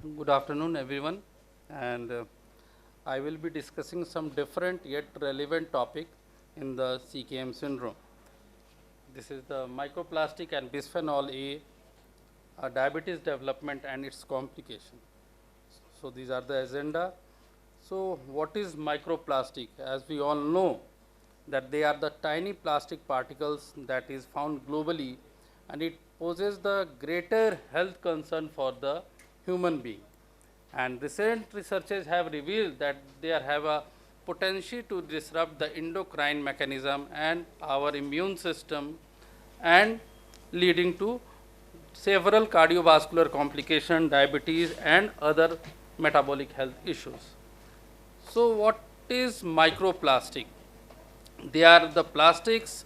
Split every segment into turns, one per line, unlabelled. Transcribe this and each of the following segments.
Good afternoon, everyone, and I will be discussing some different yet relevant topic in the CKM syndrome. This is the microplastic and bisphenol A, diabetes development and its complication. So these are the agenda. So what is microplastic? As we all know that they are the tiny plastic particles that is found globally, and it poses the greater health concern for the human being. And recent researches have revealed that they have a potential to disrupt the endocrine mechanism and our immune system, and leading to several cardiovascular complications, diabetes and other metabolic health issues. So what is microplastic? They are the plastics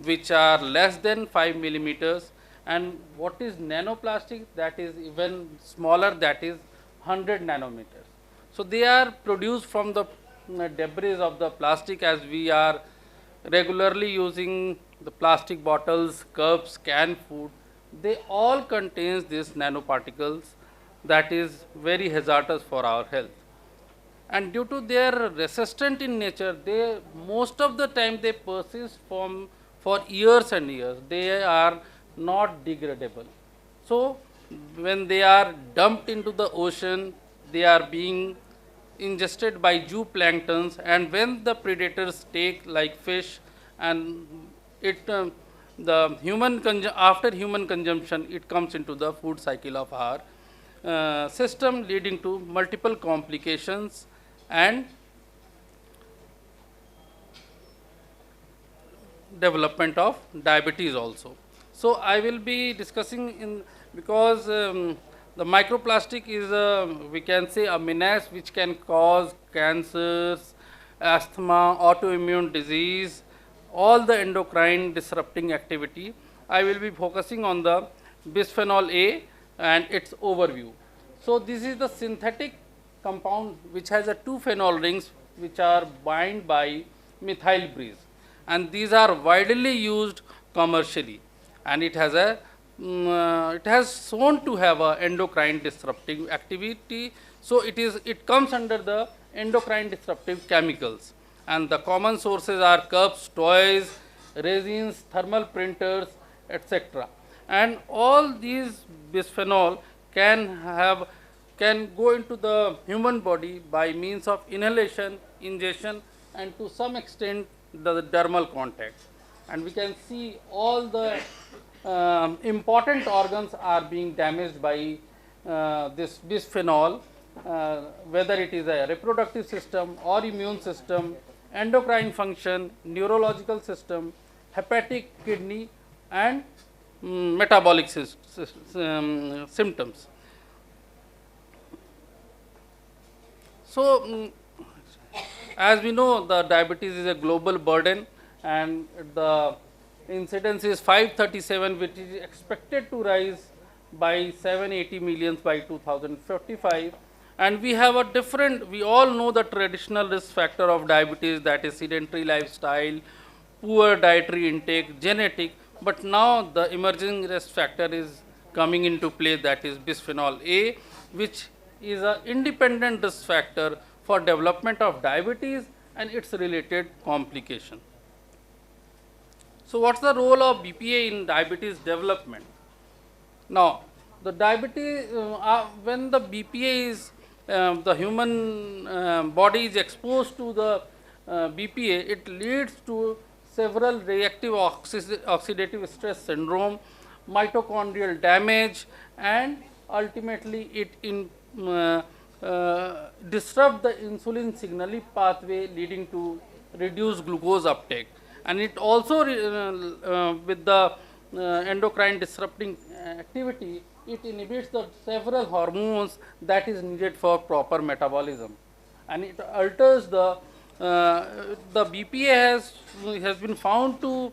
which are less than 5 millimeters, and what is nanoplastic? That is even smaller, that is 100 nanometers. So they are produced from the debris of the plastic, as we are regularly using the plastic bottles, cups, canned food. They all contains these nanoparticles that is very hazardous for our health. And due to their resistant in nature, they most of the time they persist for years and years. They are not degradable. So when they are dumped into the ocean, they are being ingested by zooplanktons, and when the predators take like fish, and it the after human consumption, it comes into the food cycle of our system, leading to multiple complications and development of diabetes also. So I will be discussing in, because the microplastic is a, we can say, a menace which can cause cancers, asthma, autoimmune disease, all the endocrine disrupting activity. I will be focusing on the bisphenol A and its overview. So this is the synthetic compound which has a two phenol rings which are bound by methyl bridge, and these are widely used commercially, and it has a it has shown to have a endocrine disrupting activity. So it comes under the endocrine disruptive chemicals, and the common sources are cups, toys, resins, thermal printers, etc. And all these bisphenol can go into the human body by means of inhalation, ingestion, and to some extent the dermal contact. And we can see all the important organs are being damaged by this bisphenol, whether it is a reproductive system or immune system, endocrine function, neurological system, hepatic, kidney, and metabolic symptoms. So as we know, the diabetes is a global burden, and the incidence is 537, which is expected to rise by 780 millions by 2055. And we have a different, we all know the traditional risk factor of diabetes, that is sedentary lifestyle, poor dietary intake, genetic, but now the emerging risk factor is coming into play, that is bisphenol A, which is an independent risk factor for development of diabetes and its related complication. So what's the role of BPA in diabetes development? Now, the diabetes, when the BPA is, the human body is exposed to the BPA, it leads to several reactive oxidative stress syndrome, mitochondrial damage, and ultimately it disrupt the insulin signaling pathway, leading to reduced glucose uptake. And it also with the endocrine disrupting activity, it inhibits the several hormones that is needed for proper metabolism, and it alters the BPA has been found to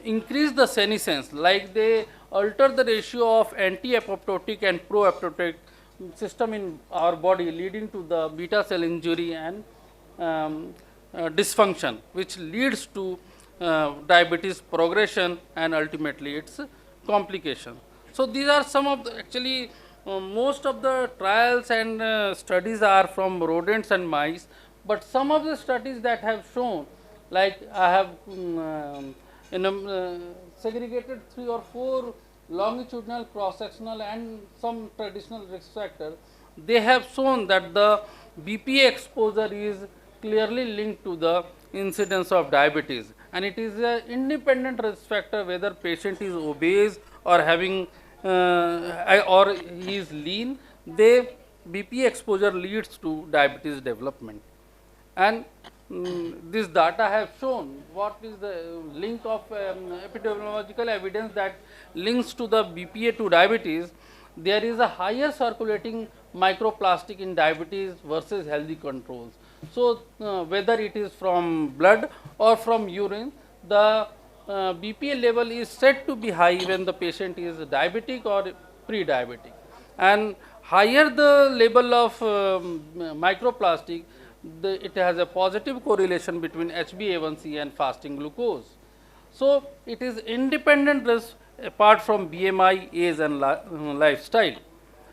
increase the senescence, like they alter the ratio of anti-apoptotic and pro-apoptotic system in our body, leading to the beta cell injury and dysfunction, which leads to diabetes progression and ultimately its complication. So these are some of the actually most of the trials and studies are from rodents and mice, but some of the studies that have shown, like I have segregated 3 or 4 longitudinal, cross-sectional and some traditional risk factor, they have shown that the BPA exposure is clearly linked to the incidence of diabetes, and it is an independent risk factor whether patient is obese or having or he is lean. They BPA exposure leads to diabetes development, and this data have shown what is the link of epidemiological evidence that links to the BPA to diabetes. There is a higher circulating microplastic in diabetes versus healthy controls. So, whether it is from blood or from urine, the BPA level is said to be high when the patient is diabetic or pre-diabetic, and higher the level of microplastic, it has a positive correlation between HbA1c and fasting glucose. So, it is independent risk apart from BMI, age and lifestyle,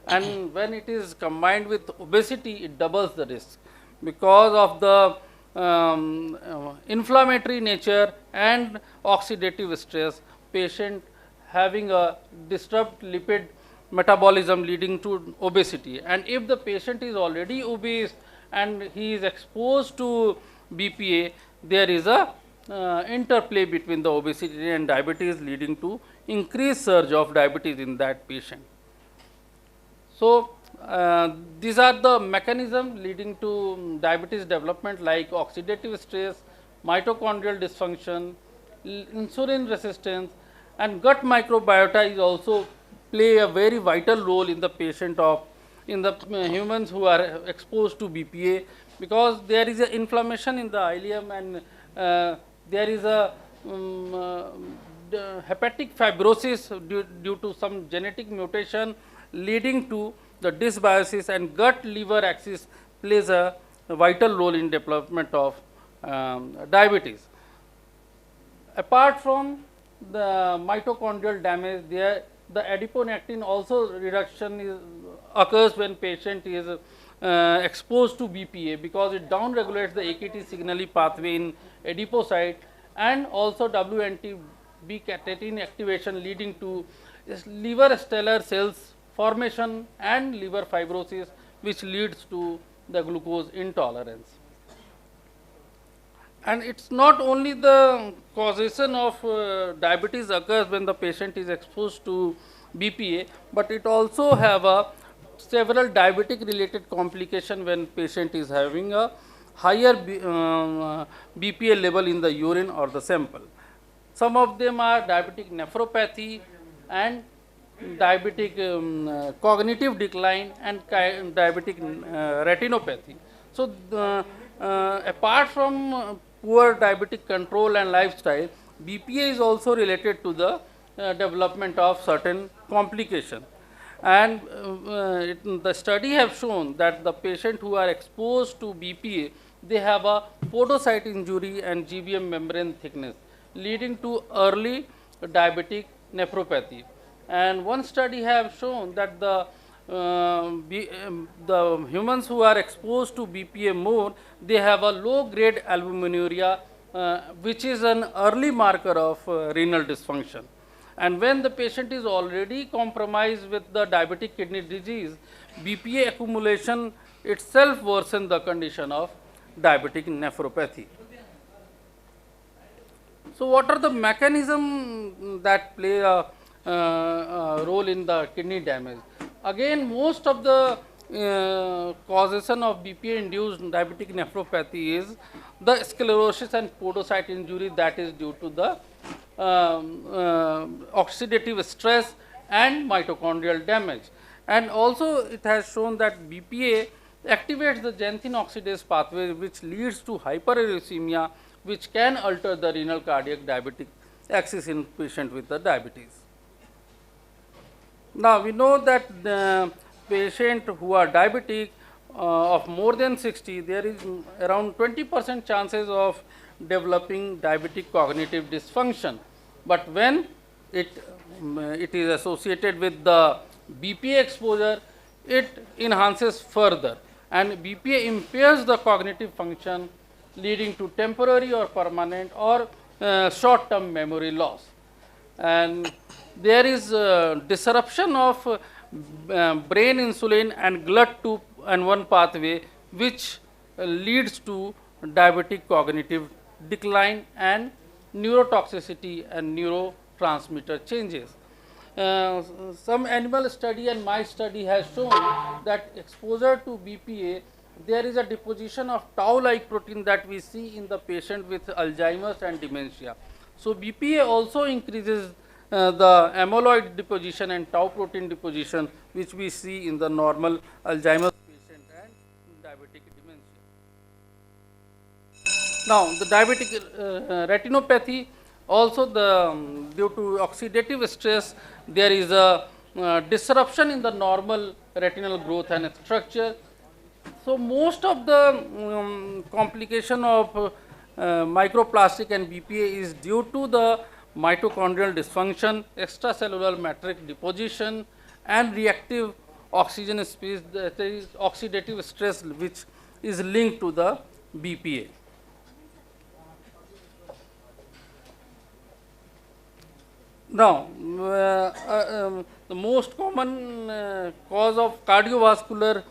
and when it is combined with obesity, it doubles the risk because of the inflammatory nature and oxidative stress. Patient having a disturbed lipid metabolism leading to obesity, and if the patient is already obese and he is exposed to BPA, there is a interplay between the obesity and diabetes leading to increased surge of diabetes in that patient. So, these are the mechanisms leading to diabetes development, like oxidative stress, mitochondrial dysfunction, insulin resistance, and gut microbiota is also play a very vital role in the patient of in the humans who are exposed to BPA, because there is a inflammation in the ileum, and there is a hepatic fibrosis due to some genetic mutation leading to the dysbiosis, and gut liver axis plays a vital role in development of diabetes. Apart from the mitochondrial damage, there the adiponectin also reduction occurs when patient is exposed to BPA, because it down regulates the AKT signaling pathway in adipocyte, and also WNT-B-catenin activation leading to liver stellar cells formation and liver fibrosis, which leads to the glucose intolerance. And it is not only the causation of diabetes occurs when the patient is exposed to BPA, but it also have a several diabetic related complication when patient is having a higher BPA level in the urine or the sample. Some of them are diabetic nephropathy and diabetic cognitive decline and diabetic retinopathy. So, apart from poor diabetic control and lifestyle, BPA is also related to the development of certain complication, and the study have shown that the patient who are exposed to BPA, they have a podocyte injury and GBM membrane thickness leading to early diabetic nephropathy. And one study have shown that the humans who are exposed to BPA more, they have a low grade albuminuria, which is an early marker of renal dysfunction. And when the patient is already compromised with the diabetic kidney disease, BPA accumulation itself worsens the condition of diabetic nephropathy. So, what are the mechanisms that play a role in the kidney damage? Again, most of the causation of BPA induced diabetic nephropathy is the sclerosis and podocyte injury, that is due to the oxidative stress and mitochondrial damage. And also it has shown that BPA activates the xanthine oxidase pathway, which leads to hyperuricemia, which can alter the renal cardiac diabetic axis in patient with the diabetes. Now, we know that the patient who are diabetic of more than 60, there is around 20% chances of developing diabetic cognitive dysfunction, but when it is associated with the BPA exposure, it enhances further, and BPA impairs the cognitive function, leading to temporary or permanent or short-term memory loss. And there is disruption of brain insulin and GLUT2 and 1 pathway, which leads to diabetic cognitive decline and neurotoxicity and neurotransmitter changes. Some animal study and mice study has shown that exposure to BPA, there is a deposition of tau-like protein that we see in the patient with Alzheimer's and dementia. So BPA also increases the amyloid deposition and tau protein deposition, which we see in the normal Alzheimer's patient and diabetic dementia. Now, the diabetic retinopathy, also due to oxidative stress, there is a disruption in the normal retinal growth and structure. So, most of the complication of microplastic and BPA is due to the mitochondrial dysfunction, extracellular matrix deposition, and reactive oxygen species, that is oxidative stress, which is linked to the BPA. Now, the most common cause of cardiovascular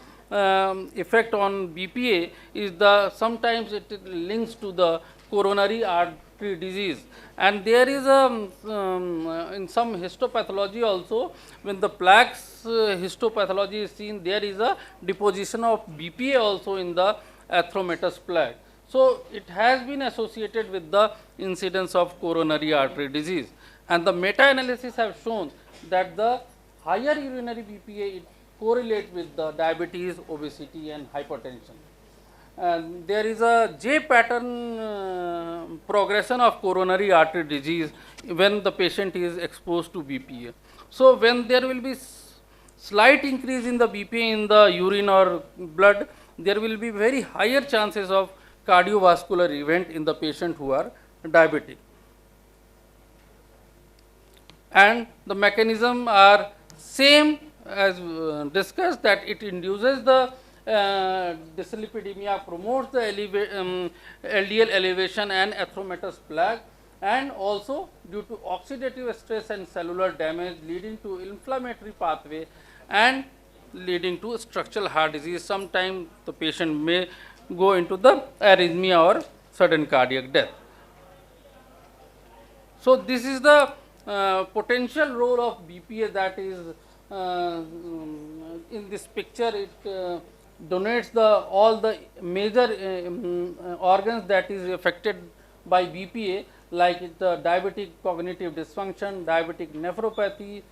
effect on BPA is sometimes it links to the coronary artery disease, and there is in some histopathology also, when the plaques histopathology is seen, there is a deposition of BPA also in the atheromatous plaque. So, it has been associated with the incidence of coronary artery disease, and the meta-analysis have shown that the higher urinary BPA, it correlates with the diabetes, obesity and hypertension. And there is a J pattern progression of coronary artery disease when the patient is exposed to BPA. So, when there will be slight increase in the BPA in the urine or blood, there will be very higher chances of cardiovascular event in the patient who are diabetic. And the mechanism are same as discussed, that it induces the dyslipidemia, promotes the LDL elevation and atheromatous plaque, and also due to oxidative stress and cellular damage leading to inflammatory pathway and leading to structural heart disease. Sometimes the patient may go into the arrhythmia or sudden cardiac death. So, this is the potential role of BPA, that is in this picture it donates all the major organs that is affected by BPA, like the diabetic cognitive dysfunction, diabetic nephropathy,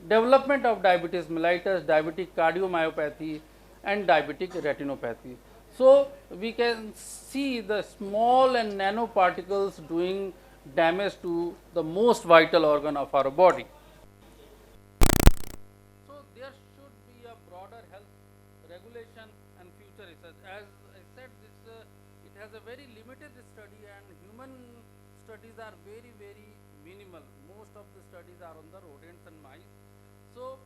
development of diabetes mellitus, diabetic cardiomyopathy and diabetic retinopathy. So, we can see the small and nanoparticles doing damage to the most vital organ of our body. So, there should be a broader health regulation and future research. As I said, it has a very limited study, and human studies are very minimal. Most of the studies are on the rodents and mice. So,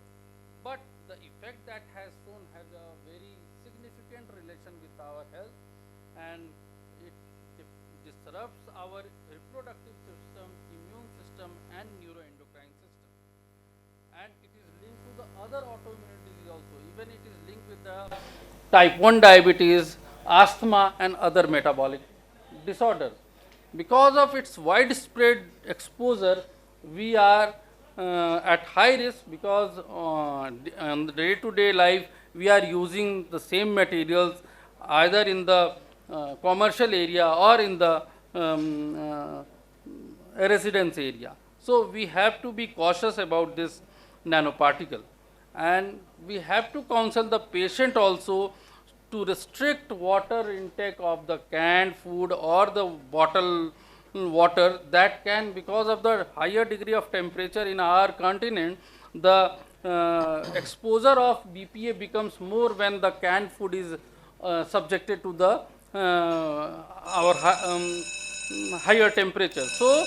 but the effect that has shown has a very significant relation with our health, and it disrupts our reproductive system, immune system and neuroendocrine system, and it is linked to the other autoimmune disease also. Even it is linked with the type 1 diabetes, asthma and other metabolic disorders. Because of its widespread exposure, we are at high risk, because on the day-to-day life we are using the same materials either in the commercial area or in the residence area. So, we have to be cautious about this nanoparticle, and we have to counsel the patient also to restrict water intake of the canned food or the bottled water, that can, because of the higher degree of temperature in our continent, the exposure of BPA becomes more when the canned food is subjected to the our higher temperature. So,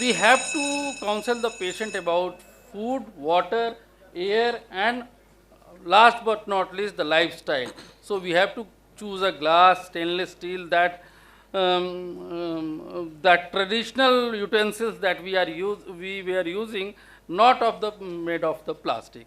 we have to counsel the patient about food, water air, and last but not least the lifestyle. So we have to choose a glass, stainless steel, that traditional utensils that we were using, not of the made of the plastic.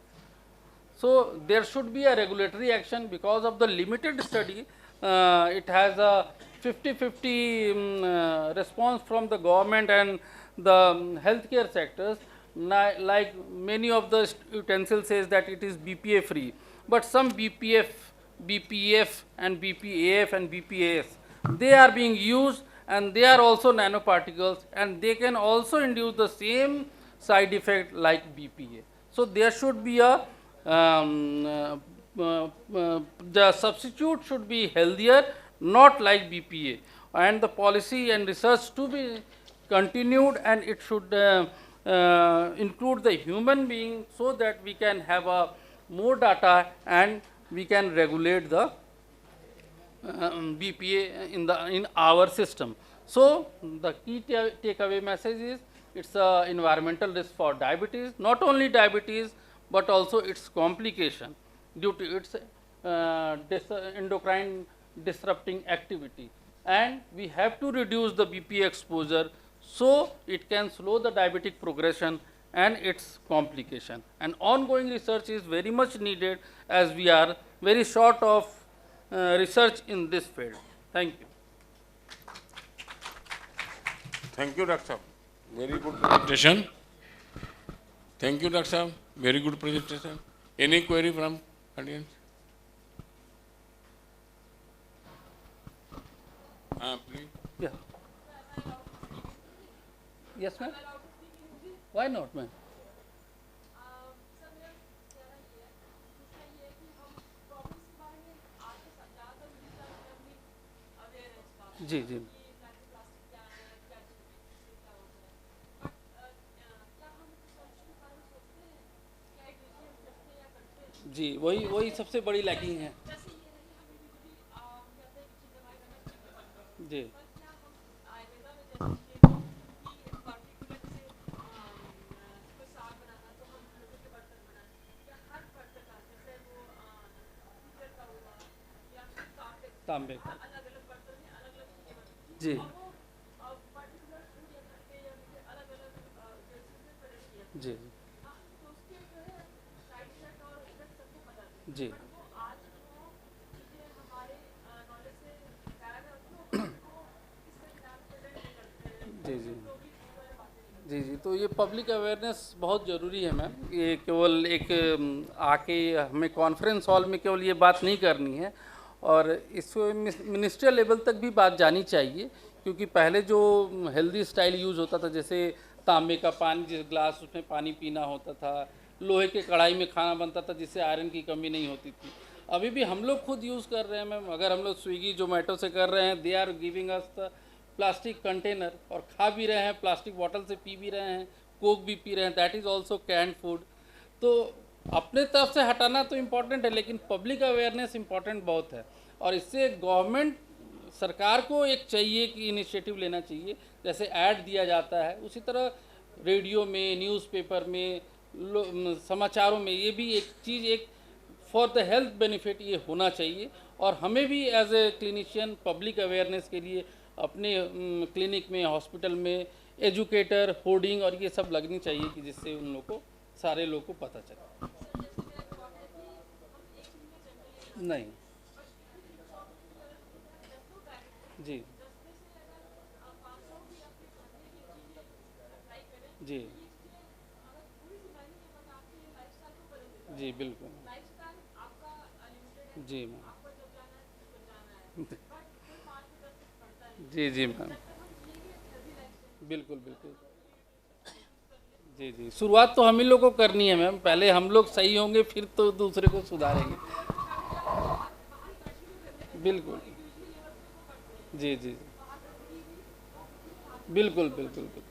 So there should be a regulatory action because of the limited study. It has a 50-50 response from the government and the healthcare sectors. Like many of the utensils says that it is BPA free, but some BPF and BPAF and BPAS, they are being used, and they are also nanoparticles, and they can also induce the same side effect like BPA. So there should be a the substitute should be healthier, not like BPA, and the policy and research to be continued, and it should include the human being, so that we can have a more data and we can regulate the BPA in our system. So the key takeaway message is, it's a environmental risk for diabetes, not only diabetes but also its complication due to its endocrine disrupting activity, and we have to reduce the BPA exposure so it can slow the diabetic progression and its complication. And ongoing research is very much needed, as we are very short of research in this field. Thank you.
Thank you, Dr. Saab. Very good presentation. Thank you, Dr. Saab. Very good presentation. Any query from audience? Please.
Yeah. Yes, ma'am. Why not, ma'am? जी जी जी, वही वही सबसे बड़ी lacking है जी। तांबे का जी जी जी जी जी जी जी। तो ये public awareness बहुत ज़रूरी है मैम। ये केवल एक आके हमें कॉन्फ्रेंस हॉल में केवल ये बात नहीं करनी है, और इसको मिनिस्ट्रियल लेवल तक भी बात जानी चाहिए, क्योंकि पहले जो हेल्दी स्टाइल यूज़ होता था, जैसे तांबे का पानी, जिस ग्लास उसमें पानी पीना होता था, लोहे के कढ़ाई में खाना बनता था जिससे आयरन की कमी नहीं होती थी, अभी भी हम लोग खुद यूज़ कर रहे हैं मैम। अगर हम लोग स्विगी जोमेटो से कर रहे हैं, they are giving us the plastic container, और खा भी रहे हैं, प्लास्टिक बॉटल से पी भी रहे हैं, कोक भी पी रहे हैं, that is also canned food. तो अपने तरफ से हटाना तो इम्पॉर्टेंट है, लेकिन पब्लिक अवेयरनेस इम्पॉर्टेंट बहुत है, और इससे गवर्नमेंट सरकार को एक चाहिए कि इनिशिएटिव लेना चाहिए। जैसे ऐड दिया जाता है, उसी तरह रेडियो में, न्यूज़पेपर में, समाचारों में, ये भी एक चीज़, एक फॉर द हेल्थ बेनिफिट ये होना चाहिए। और हमें भी as a clinician public awareness के लिए अपने क्लिनिक में, हॉस्पिटल में एजुकेटर, होर्डिंग और ये सब लगनी चाहिए, कि जिससे उन लोग को, सारे लोग को पता चले। नहीं जी जी जी बिल्कुल जी मैम जी जी मैम बिल्कुल बिल्कुल जी जी। शुरुआत तो हम ही लोग को करनी है मैम, पहले हम लोग सही होंगे फिर तो दूसरे को सुधारेंगे। बिल्कुल जी जी बिल्कुल बिल्कुल बिल्कुल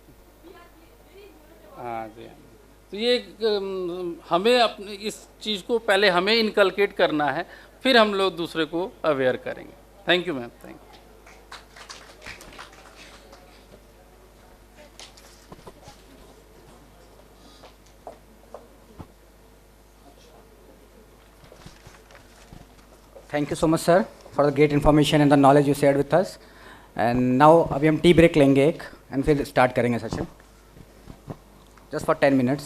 हाँ जी। तो ये हमें अपने इस चीज़ को पहले हमें इनकलकेट करना है, फिर हम लोग दूसरे को अवेयर करेंगे। Thank you ma'am, thank you.
Thank you so much sir for the great information and the knowledge you shared with us. And now अभी हम टी ब्रेक लेंगे एक, एंड फिर स्टार्ट करेंगे सेशन जस्ट फॉर 10 minutes.